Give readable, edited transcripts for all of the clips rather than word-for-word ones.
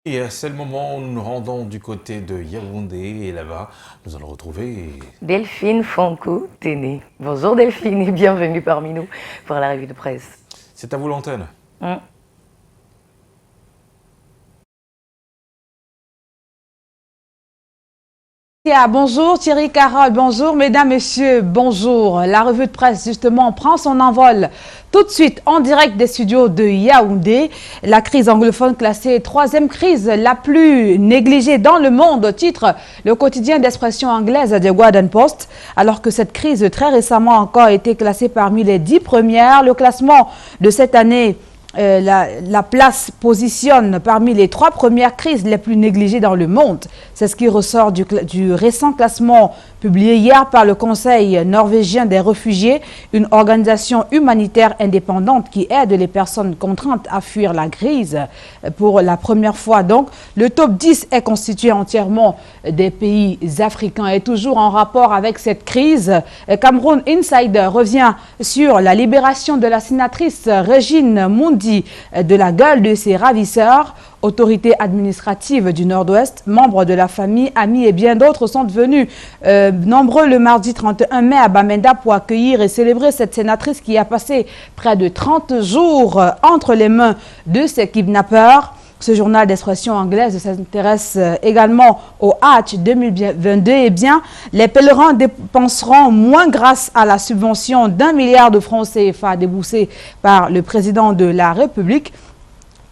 Et c'est le moment où nous nous rendons du côté de Yaoundé et là-bas, nous allons retrouver Delphine Fonko-Téné. Bonjour Delphine et bienvenue parmi nous pour la revue de presse. C'est à vous l'antenne. Bonjour Thierry Carole, bonjour mesdames, messieurs, bonjour. La revue de presse justement prend son envol tout de suite en direct des studios de Yaoundé. La crise anglophone classée troisième crise la plus négligée dans le monde, titre le quotidien d'expression anglaise The Guardian Post. Alors que cette crise très récemment encore été classée parmi les 10 premières, le classement de cette année la place positionne parmi les 3 premières crises les plus négligées dans le monde. C'est ce qui ressort du récent classement publié hier par le Conseil norvégien des réfugiés, une organisation humanitaire indépendante qui aide les personnes contraintes à fuir la crise. Pour la première fois donc, le top 10 est constitué entièrement des pays africains et toujours en rapport avec cette crise. Cameroun Insider revient sur la libération de la sénatrice Régine Mundi de la gueule de ses ravisseurs. Autorités administratives du Nord-Ouest, membres de la famille, amis et bien d'autres sont devenus nombreux le mardi 31 mai à Bamenda pour accueillir et célébrer cette sénatrice qui a passé près de 30 jours entre les mains de ses kidnappeurs. Ce journal d'expression anglaise s'intéresse également au Hajj 2022. Eh bien, les pèlerins dépenseront moins grâce à la subvention d'1 milliard de francs CFA déboursée par le président de la République.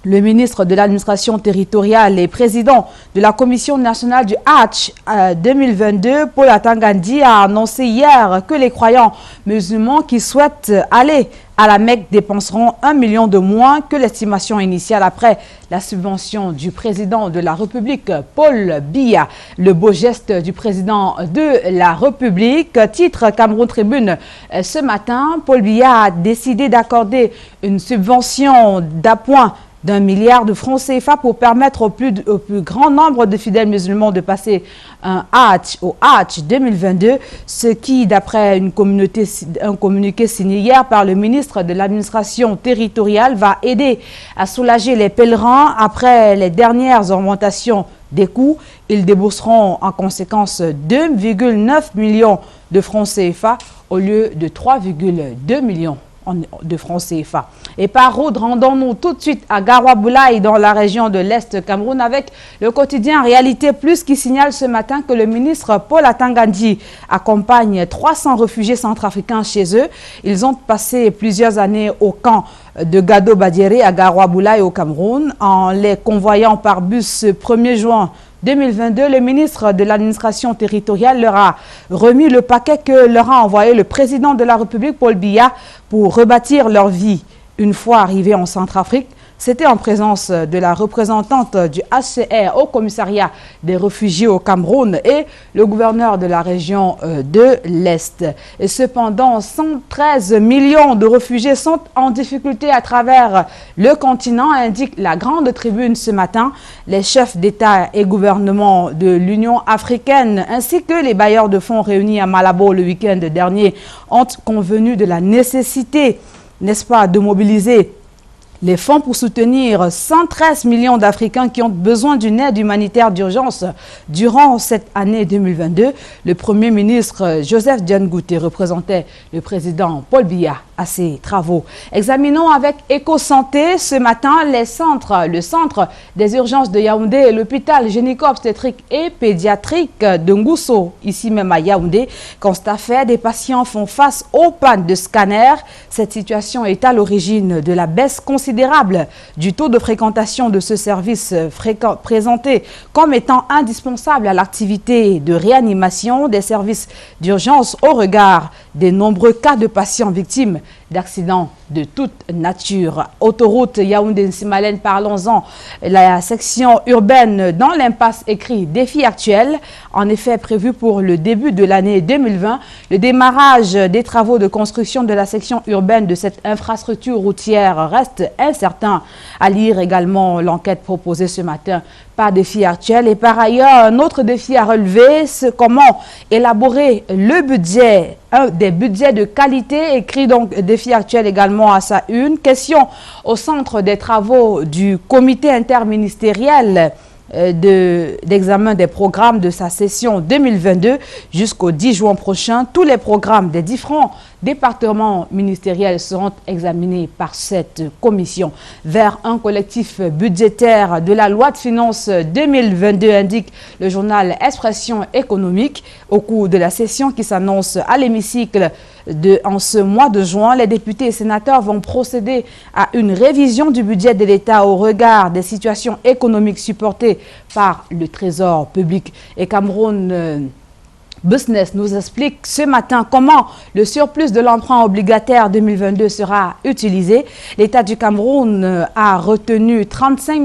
Le ministre de l'administration territoriale et président de la Commission nationale du Hajj 2022, Paul Atangandi, a annoncé hier que les croyants musulmans qui souhaitent aller à la Mecque dépenseront 1 million de moins que l'estimation initiale après la subvention du président de la République, Paul Biya. Le beau geste du président de la République, titre Cameroun Tribune ce matin. Paul Biya a décidé d'accorder une subvention d'appoint d'1 milliard de francs CFA pour permettre au plus grand nombre de fidèles musulmans de passer un Hajj au Hajj 2022, ce qui, d'après un communiqué signé hier par le ministre de l'administration territoriale, va aider à soulager les pèlerins après les dernières augmentations des coûts. Ils débourseront en conséquence 2,9 millions de francs CFA au lieu de 3,2 millions de francs CFA. Et par route, rendons-nous tout de suite à Garoua-Boulaye dans la région de l'Est Cameroun avec le quotidien Réalité Plus qui signale ce matin que le ministre Paul Atangandi accompagne 300 réfugiés centrafricains chez eux. Ils ont passé plusieurs années au camp de Gado Badiéré à Garoua-Boulaye au Cameroun. En les convoyant par bus ce 1er juin 2022, le ministre de l'administration territoriale leur a remis le paquet que leur a envoyé le président de la République, Paul Biya, pour rebâtir leur vie. Une fois arrivés en Centrafrique, c'était en présence de la représentante du HCR au commissariat des réfugiés au Cameroun et le gouverneur de la région de l'Est. Et cependant, 113 millions de réfugiés sont en difficulté à travers le continent, indique la Grande Tribune ce matin. Les chefs d'État et gouvernement de l'Union africaine ainsi que les bailleurs de fonds réunis à Malabo le week-end dernier ont convenu de la nécessité, n'est-ce pas, de mobiliser les fonds pour soutenir 113 millions d'Africains qui ont besoin d'une aide humanitaire d'urgence durant cette année 2022. Le Premier ministre Joseph Dione Ngouté représentait le président Paul Biya à ses travaux. Examinons avec Éco-Santé ce matin le centre des urgences de Yaoundé et l'hôpital gynéco-obstétrique et pédiatrique de Ngousso, ici même à Yaoundé. Constat fait, des patients font face aux pannes de scanner. Cette situation est à l'origine de la baisse considérable du taux de fréquentation de ce service présenté comme étant indispensable à l'activité de réanimation des services d'urgence au regard des nombreux cas de patients victimes d'accidents de toute nature. Autoroute Yaoundé-Nsimalen, parlons-en. La section urbaine dans l'impasse écrit défi actuel, en effet prévu pour le début de l'année 2020. Le démarrage des travaux de construction de la section urbaine de cette infrastructure routière reste incertain. À lire également l'enquête proposée ce matin par défi actuel. Et par ailleurs, un autre défi à relever, c'est comment élaborer le budget, des budgets de qualité, écrit donc défi défis actuels également à sa une. Question au centre des travaux du comité interministériel d'examen des programmes de sa session 2022 jusqu'au 10 juin prochain. Tous les programmes des différents départements ministériels seront examinés par cette commission. Vers un collectif budgétaire de la loi de finances 2022, indique le journal Expression économique. Au cours de la session qui s'annonce à l'hémicycle en ce mois de juin, les députés et sénateurs vont procéder à une révision du budget de l'État au regard des situations économiques supportées par le Trésor public. Et Cameroun Business nous explique ce matin comment le surplus de l'emprunt obligataire 2022 sera utilisé. L'État du Cameroun a retenu 35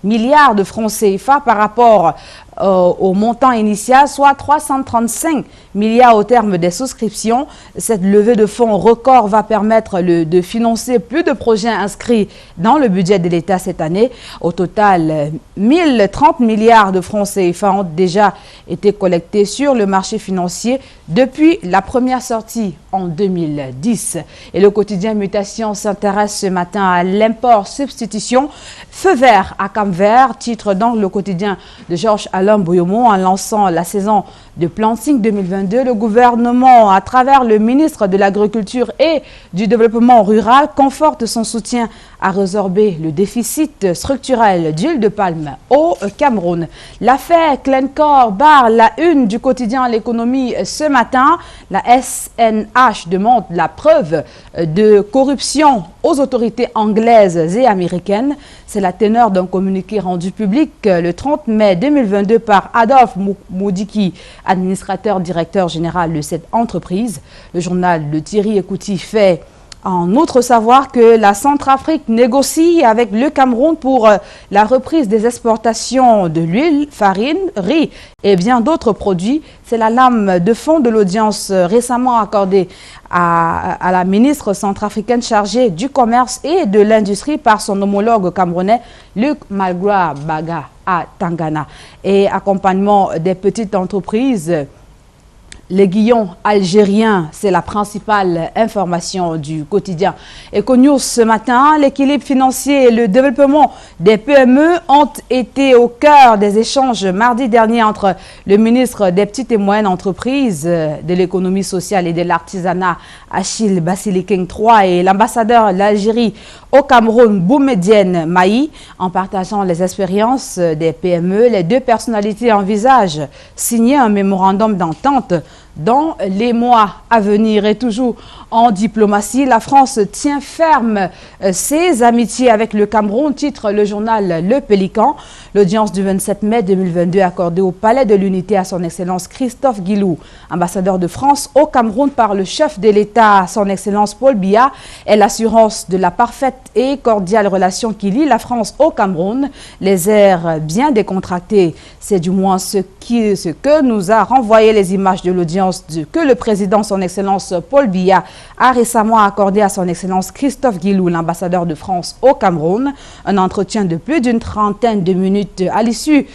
milliards de francs CFA par rapport au montant initial, soit 335 milliards au terme des souscriptions. Cette levée de fonds record va permettre de financer plus de projets inscrits dans le budget de l'État cette année. Au total, 1030 milliards de francs CFA ont déjà été collectés sur le marché financier depuis la première sortie en 2010. Et le quotidien Mutation s'intéresse ce matin à l'import-substitution. Feu vert à Cap-Vert, titre dans le quotidien de Georges Alain Boyomo. En lançant la saison de planting 2022, le gouvernement, à travers le ministre de l'Agriculture et du Développement rural, conforte son soutien à résorber le déficit structurel d'huile de palme au Cameroun. L'affaire Glencore barre la une du quotidien L'économie ce matin. La SNH demande la preuve de corruption aux autorités anglaises et américaines. C'est la teneur d'un communiqué rendu public le 30 mai 2022 par Adolphe Moudiki, administrateur directeur général de cette entreprise. Le journal de Thierry Ekouti fait en outre savoir que la Centrafrique négocie avec le Cameroun pour la reprise des exportations de l'huile, farine, riz et bien d'autres produits. C'est la lame de fond de l'audience récemment accordée à la ministre centrafricaine chargée du commerce et de l'industrie par son homologue camerounais Luc Malgra-Baga à Tangana. Et accompagnement des petites entreprises. Les guillons algériens, c'est la principale information du quotidien Econews ce matin. L'équilibre financier et le développement des PME ont été au cœur des échanges mardi dernier entre le ministre des petites et moyennes entreprises, de l'économie sociale et de l'artisanat, Achille Bassili-King III, et l'ambassadeur de l'Algérie au Cameroun, Boumedienne Maï. En partageant les expériences des PME, les deux personnalités envisagent signer un mémorandum d'entente dans les mois à venir. Et toujours en diplomatie, la France tient ferme ses amitiés avec le Cameroun, titre le journal Le Pélican. L'audience du 27 mai 2022 accordée au Palais de l'Unité à son Excellence Christophe Guilou, ambassadeur de France au Cameroun par le chef de l'État, son Excellence Paul Biya, est l'assurance de la parfaite et cordiale relation qui lie la France au Cameroun. Les airs bien décontractés, c'est du moins ce que nous a renvoyé les images de l'audience que le président, son Excellence Paul Biya, a récemment accordé à son Excellence Christophe Guilou, l'ambassadeur de France au Cameroun. Un entretien de plus d'une trentaine de minutes à l'issue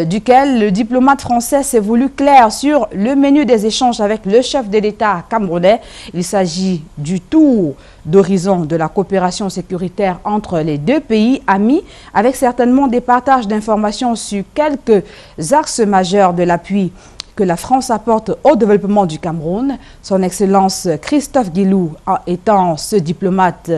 duquel le diplomate français s'est voulu clair sur le menu des échanges avec le chef de l'État camerounais. Il s'agit du tour d'horizon de la coopération sécuritaire entre les deux pays amis, avec certainement des partages d'informations sur quelques axes majeurs de l'appui que la France apporte au développement du Cameroun. Son Excellence Christophe Guilou étant ce diplomate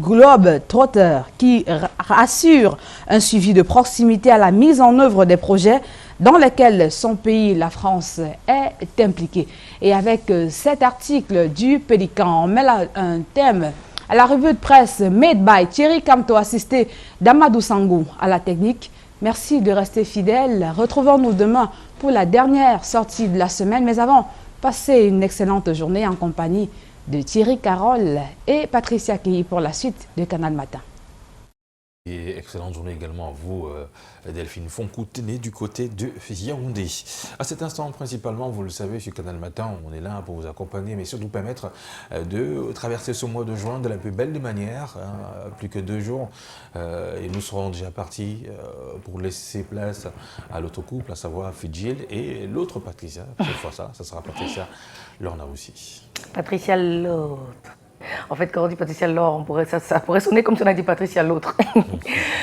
globe-trotter qui assure un suivi de proximité à la mise en œuvre des projets dans lesquels son pays, la France, est impliqué. Et avec cet article du Pélican, on met un thème à la revue de presse Made by Thierry Kamto, assisté d'Amadou Sangou à la technique. Merci de rester fidèle. Retrouvons-nous demain pour la dernière sortie de la semaine. Mais avant, passez une excellente journée en compagnie de Thierry Carole et Patricia Key pour la suite de Canal Matin. Et excellente journée également à vous, Delphine Foncoutene, du côté de Yaoundé. À cet instant, principalement, vous le savez, sur Canal Matin, on est là pour vous accompagner, mais surtout permettre de traverser ce mois de juin de la plus belle des manières. Hein, plus que 2 jours, et nous serons déjà partis pour laisser place à l'autre couple, à savoir Fidjil et l'autre Patricia. Cette fois, ça sera Patricia Lorna aussi. Patricia l'autre. En fait, quand on dit Patricia Lorna, ça pourrait sonner comme si on a dit Patricia l'autre.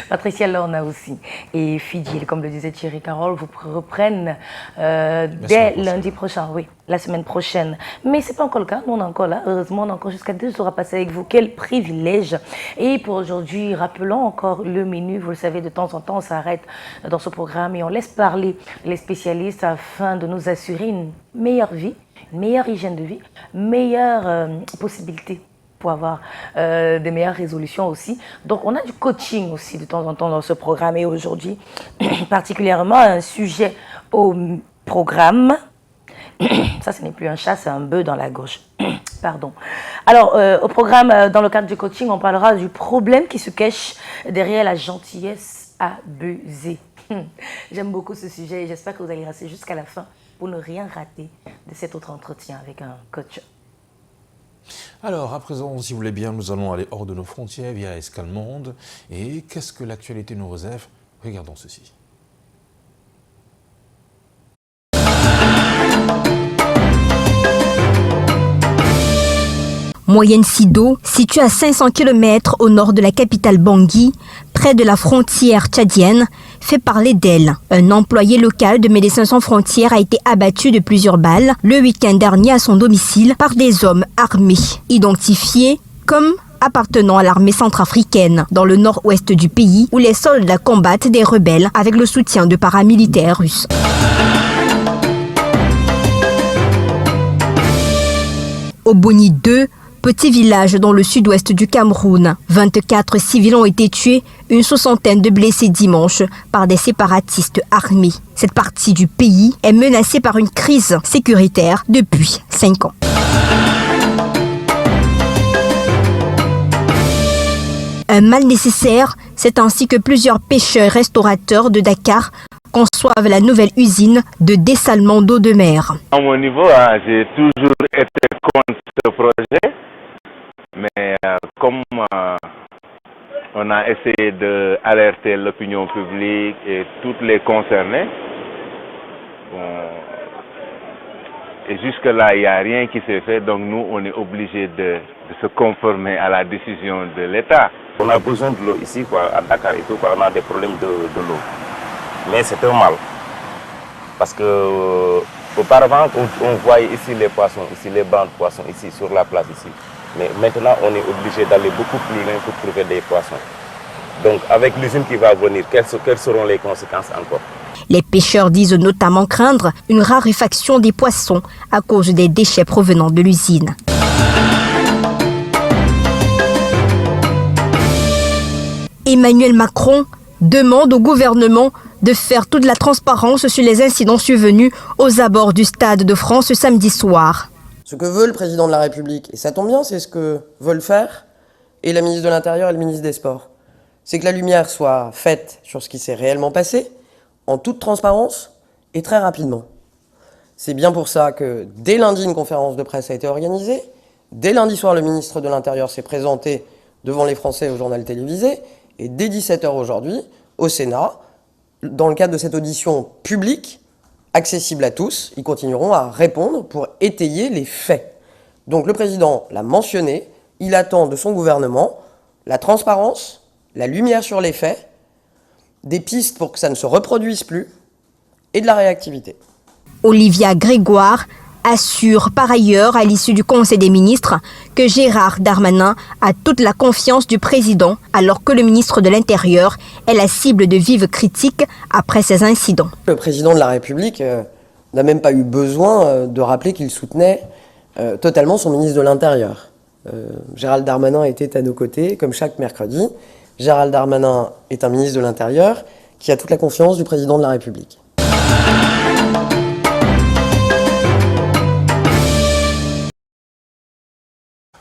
Patricia Lorna aussi. Et Fidjil, comme le disait Thierry Carole, vous reprennent dès lundi prochain, oui, la semaine prochaine. Mais ce n'est pas encore le cas, nous on est encore là. Heureusement, on a encore jusqu'à 2 jours à passer avec vous. Quel privilège! Et pour aujourd'hui, rappelons encore le menu. Vous le savez, de temps en temps, on s'arrête dans ce programme et on laisse parler les spécialistes afin de nous assurer une meilleure vie, une meilleure hygiène de vie, meilleure possibilité pour avoir des meilleures résolutions aussi. Donc on a du coaching aussi de temps en temps dans ce programme et aujourd'hui particulièrement un sujet au programme. Ça, ce n'est plus un chat, c'est un bœuf dans la gauche. Pardon. Alors, au programme, dans le cadre du coaching, on parlera du problème qui se cache derrière la gentillesse abusée. J'aime beaucoup ce sujet et j'espère que vous allez rester jusqu'à la fin pour ne rien rater de cet autre entretien avec un coach. Alors, à présent, si vous voulez bien, nous allons aller hors de nos frontières via Escalmonde. Et qu'est-ce que l'actualité nous réserve? Regardons ceci. Moyenne Sido, située à 500 km au nord de la capitale Bangui, près de la frontière tchadienne, fait parler d'elle. Un employé local de Médecins sans frontières a été abattu de plusieurs balles le week-end dernier à son domicile par des hommes armés, identifiés comme appartenant à l'armée centrafricaine, dans le nord-ouest du pays, où les soldats combattent des rebelles avec le soutien de paramilitaires russes. Au Boni 2, petit village dans le sud-ouest du Cameroun, 24 civils ont été tués, une soixantaine de blessés dimanche par des séparatistes armés. Cette partie du pays est menacée par une crise sécuritaire depuis 5 ans. Un mal nécessaire, c'est ainsi que plusieurs pêcheurs et restaurateurs de Dakar conçoivent la nouvelle usine de dessalement d'eau de mer. À mon niveau, j'ai toujours été contre ce projet, mais comme on a essayé d'alerter l'opinion publique et toutes les concernées, et jusque-là, il n'y a rien qui s'est fait, donc nous, on est obligés de se conformer à la décision de l'État. On a besoin de l'eau ici, à Dakar et tout, on a des problèmes de l'eau. Mais c'est un mal. Parce que auparavant, on voyait ici les poissons, ici les bancs de poissons, ici sur la place ici. Mais maintenant, on est obligé d'aller beaucoup plus loin pour trouver des poissons. Donc, avec l'usine qui va venir, quelles seront les conséquences encore? Les pêcheurs disent notamment craindre une raréfaction des poissons à cause des déchets provenant de l'usine. Emmanuel Macron demande au gouvernement de faire toute la transparence sur les incidents survenus aux abords du Stade de France samedi soir. Ce que veut le président de la République, et ça tombe bien, c'est ce que veulent faire et la ministre de l'Intérieur et le ministre des Sports, c'est que la lumière soit faite sur ce qui s'est réellement passé, en toute transparence et très rapidement. C'est bien pour ça que dès lundi, une conférence de presse a été organisée. Dès lundi soir, le ministre de l'Intérieur s'est présenté devant les Français au journal télévisé. Et dès 17h aujourd'hui, au Sénat, dans le cadre de cette audition publique, accessible à tous, ils continueront à répondre pour étayer les faits. Donc le président l'a mentionné, il attend de son gouvernement la transparence, la lumière sur les faits, des pistes pour que ça ne se reproduise plus et de la réactivité. Olivia Grégoire assure par ailleurs à l'issue du Conseil des ministres que Gérard Darmanin a toute la confiance du président alors que le ministre de l'Intérieur est la cible de vives critiques après ces incidents. Le président de la République n'a même pas eu besoin de rappeler qu'il soutenait totalement son ministre de l'Intérieur. Gérald Darmanin était à nos côtés comme chaque mercredi. Gérald Darmanin est un ministre de l'Intérieur qui a toute la confiance du président de la République.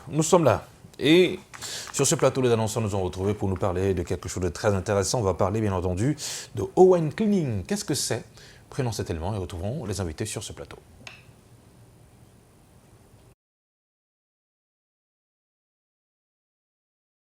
Nous sommes là Et sur ce plateau, les annonceurs nous ont retrouvés pour nous parler de quelque chose de très intéressant. On va parler bien entendu de Owen Cleaning. Qu'est-ce que c'est? Prenons cet élément et retrouvons les invités sur ce plateau.